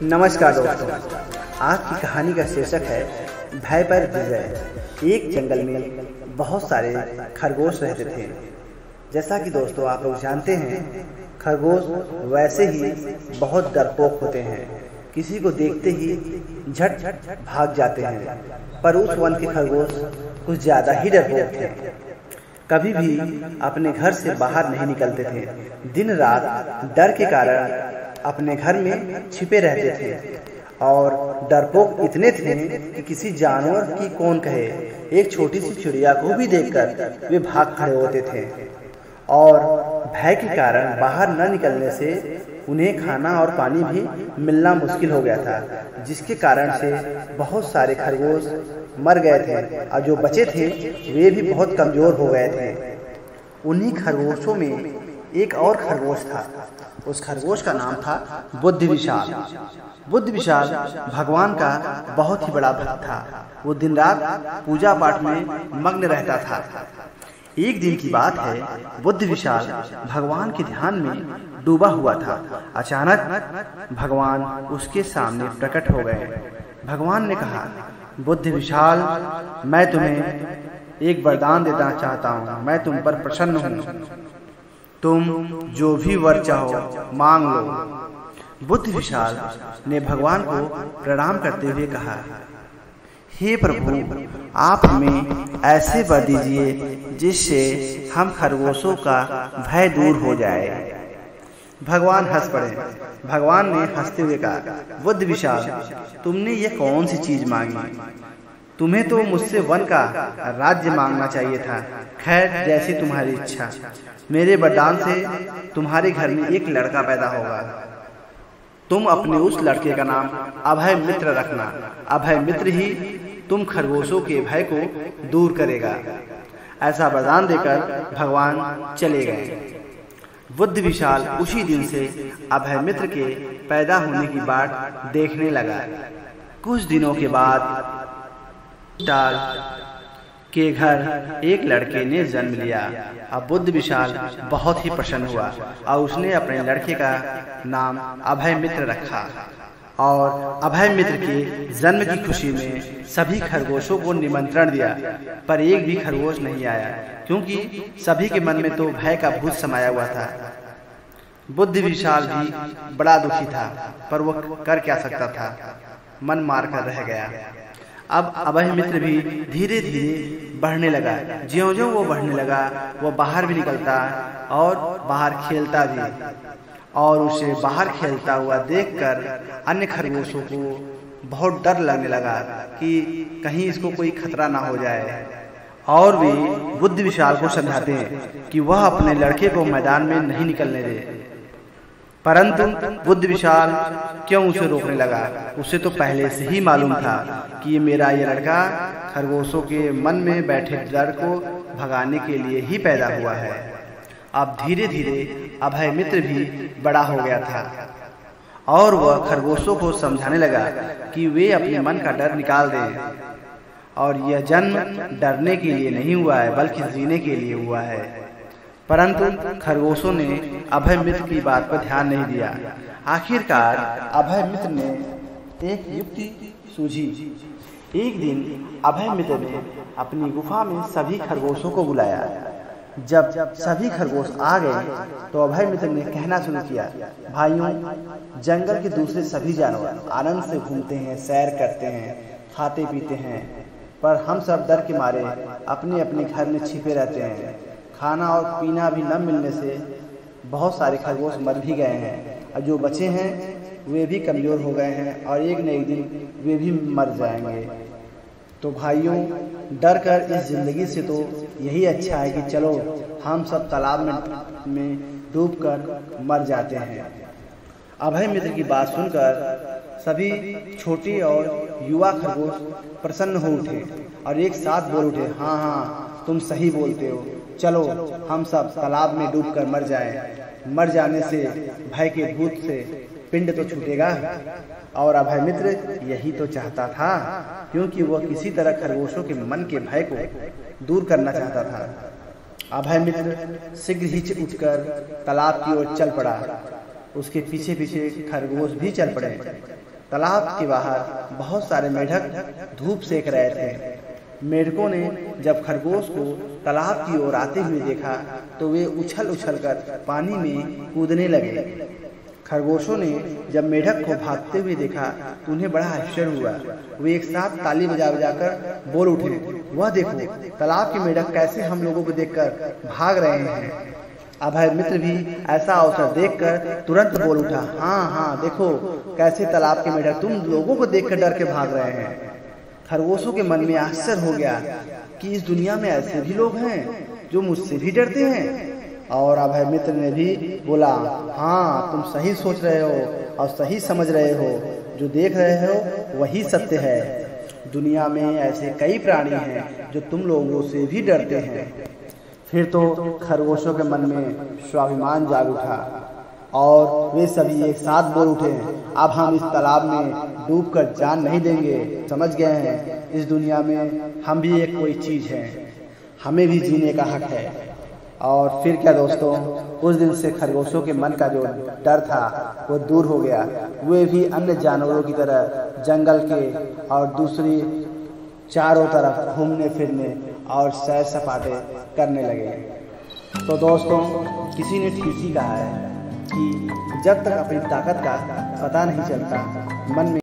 नमस्कार दोस्तों, आज की कहानी का शीर्षक है भय पर विजय। एक जंगल में बहुत सारे खरगोश रहते थे। जैसा कि दोस्तों आप लोग जानते हैं, खरगोश वैसे ही बहुत डरपोक होते हैं। किसी को देखते ही झट भाग जाते हैं। पर उस वन के खरगोश कुछ ज़्यादा ही डरपोक थे। कभी भी अपने घर से बाहर नहीं निकलते थे। दिन रात डर के कारण अपने घर में छिपे रहते थे और डरपोक इतने थे कि किसी जानवर की कौन कहे, एक छोटी सी चिड़िया को भी देखकर वे भाग खड़े होते थे। और भय के कारण बाहर न निकलने से उन्हें खाना और पानी भी मिलना मुश्किल हो गया था, जिसके कारण से बहुत सारे खरगोश मर गए थे और जो बचे थे वे भी बहुत कमजोर हो गए थे। उन्हीं खरगोशों में एक और खरगोश था। उस खरगोश का नाम था बुद्धिविशाल। बुद्धिविशाल भगवान का बहुत ही बड़ा भक्त था। वो दिन रात पूजा पाठ में मग्न रहता था। एक दिन की बात है, बुद्धिविशाल भगवान के ध्यान में डूबा हुआ था। अचानक भगवान उसके सामने प्रकट हो गए। भगवान ने कहा, बुद्धिविशाल, मैं तुम्हें एक वरदान देना चाहता हूँ। मैं तुम पर प्रसन्न हूँ। तुम जो भी वर चाहो मांग लो। बुद्धिविशाल ने भगवान को प्रणाम करते हुए कहा, हे प्रभु, आप हमें ऐसे वर दीजिए जिससे हम खरगोशों का भय दूर हो जाए। भगवान हंस पड़े। भगवान ने हंसते हुए कहा, बुद्धिविशाल, तुमने ये कौन सी चीज मांगी? तुम्हें तो मुझसे वन का राज्य मांगना चाहिए था। खैर, जैसी तुम्हारी इच्छा। मेरे वरदान से तुम्हारे घर में एक लड़का पैदा होगा। तुम अपने उस लड़के का नाम अभय मित्र रखना। अभय मित्र ही तुम खरगोशों के भय को दूर करेगा। ऐसा वरदान देकर भगवान चले गए। बुद्धिविशाल उसी दिन से अभय मित्र के पैदा होने की बाट देखने लगा। कुछ दिनों के बाद विशाल के घर एक लड़के ने जन्म लिया। अब बुद्धिविशाल बहुत ही प्रसन्न हुआ और उसने अपने लड़के का नाम अभय मित्र रखा। और अभय मित्र के जन्म की खुशी में सभी खरगोशों को निमंत्रण दिया, पर एक भी खरगोश नहीं आया, क्योंकि सभी के मन में तो भय का भूत समाया हुआ था। बुद्धिविशाल भी बड़ा दुखी था, पर वो कर क्या सकता था, मन मार कर रह गया। अब अभय मित्र भी धीरे धीरे बढ़ने लगा। ज्यों-ज्यों वो बढ़ने लगा, वो बाहर भी निकलता और बाहर खेलता भी। और उसे बाहर खेलता हुआ देखकर अन्य खरगोशों को बहुत डर लगने लगा कि कहीं इसको कोई खतरा ना हो जाए। और वे बुद्धिविशाल को समझाते हैं कि वह अपने लड़के को मैदान में नहीं निकलने दे, परंतु बुद्धिविशाल क्यों उसे रोकने लगा? उसे तो पहले से ही मालूम था कि मेरा ये लड़का खरगोशों के मन में बैठे डर को भगाने के लिए ही पैदा हुआ है। अब धीरे धीरे अभय मित्र भी बड़ा हो गया था और वह खरगोशों को समझाने लगा कि वे अपने मन का डर निकाल दें और यह जन्म डरने के लिए नहीं हुआ है, बल्कि जीने के लिए हुआ है। परंतु खरगोशों ने अभय मित्र की बात पर ध्यान नहीं दिया। आखिरकार अभय मित्र ने एक युक्ति सूझी। एक दिन अभय मित्र ने अपनी गुफा में सभी खरगोशों को बुलाया। जब सभी खरगोश आ गए तो अभय मित्र ने कहना शुरू किया, भाइयों, जंगल के दूसरे सभी जानवर आनंद से घूमते हैं, सैर करते हैं, खाते पीते हैं, पर हम सब डर के मारे अपने अपने घर में छिपे रहते हैं। खाना और पीना भी न मिलने से बहुत सारे खरगोश मर भी गए हैं और जो बचे हैं वे भी कमज़ोर हो गए हैं और एक न एक दिन वे भी मर जाएंगे। तो भाइयों, डर कर इस ज़िंदगी से तो यही अच्छा है कि चलो हम सब तालाब में डूबकर मर जाते हैं। अभय मित्र की बात सुनकर सभी छोटे और युवा खरगोश प्रसन्न हो उठे और एक साथ बोल उठे, हाँ हाँ, तुम सही बोलते हो, चलो हम सब तालाब में डूबकर मर जाएं। मर जाने से भय के भूत से पिंड तो छूटेगा। और अभय मित्र यही तो चाहता था, क्योंकि वह किसी तरह खरगोशों के मन के भय को दूर करना चाहता था। अभय मित्र शीघ्र ही उठकर तालाब की ओर चल पड़ा। उसके पीछे पीछे खरगोश भी चल पड़े। तालाब के बाहर बहुत सारे मेढक धूप सेक रहे थे। मेढकों ने जब खरगोश को तालाब की ओर आते हुए देखा तो वे उछल उछल कर पानी में कूदने लगे। खरगोशों ने जब मेढक को भागते हुए देखा तो उन्हें बड़ा आश्चर्य हुआ। वे एक साथ ताली बजा बजा कर बोल उठे, वह देखो, तालाब के मेढक कैसे हम लोगों को देखकर भाग रहे हैं। अभय मित्र भी ऐसा अवसर देखकर तुरंत बोल उठा, हाँ, देखो कैसे तालाब के मेढक तुम लोगों को देखकर डर के भाग रहे हैं। खरगोशों के मन में आश्चर्य हो गया कि इस दुनिया में ऐसे भी लोग हैं जो मुझसे भी डरते हैं। और अभय मित्र ने भी बोला, हाँ, तुम सही सोच रहे हो और सही समझ रहे हो, जो देख रहे हो वही सत्य है। दुनिया में ऐसे कई प्राणी हैं जो तुम लोगों से भी डरते हैं। फिर तो खरगोशों के मन में स्वाभिमान जाग उठा और वे सभी एक साथ बोल उठे, अब हम इस तालाब में डूबकर जान नहीं देंगे। समझ गए हैं, इस दुनिया में हम भी एक कोई चीज है, हमें भी जीने का हक है। और फिर क्या दोस्तों, उस दिन से खरगोशों के मन का जो डर था वो दूर हो गया। वे भी अन्य जानवरों की तरह जंगल के और दूसरी चारों तरफ घूमने फिरने और सैर सपाटे करने लगे। तो दोस्तों, किसी ने ठीक ही कहा है कि जब तक अपनी ताकत का पता नहीं चलता, मन में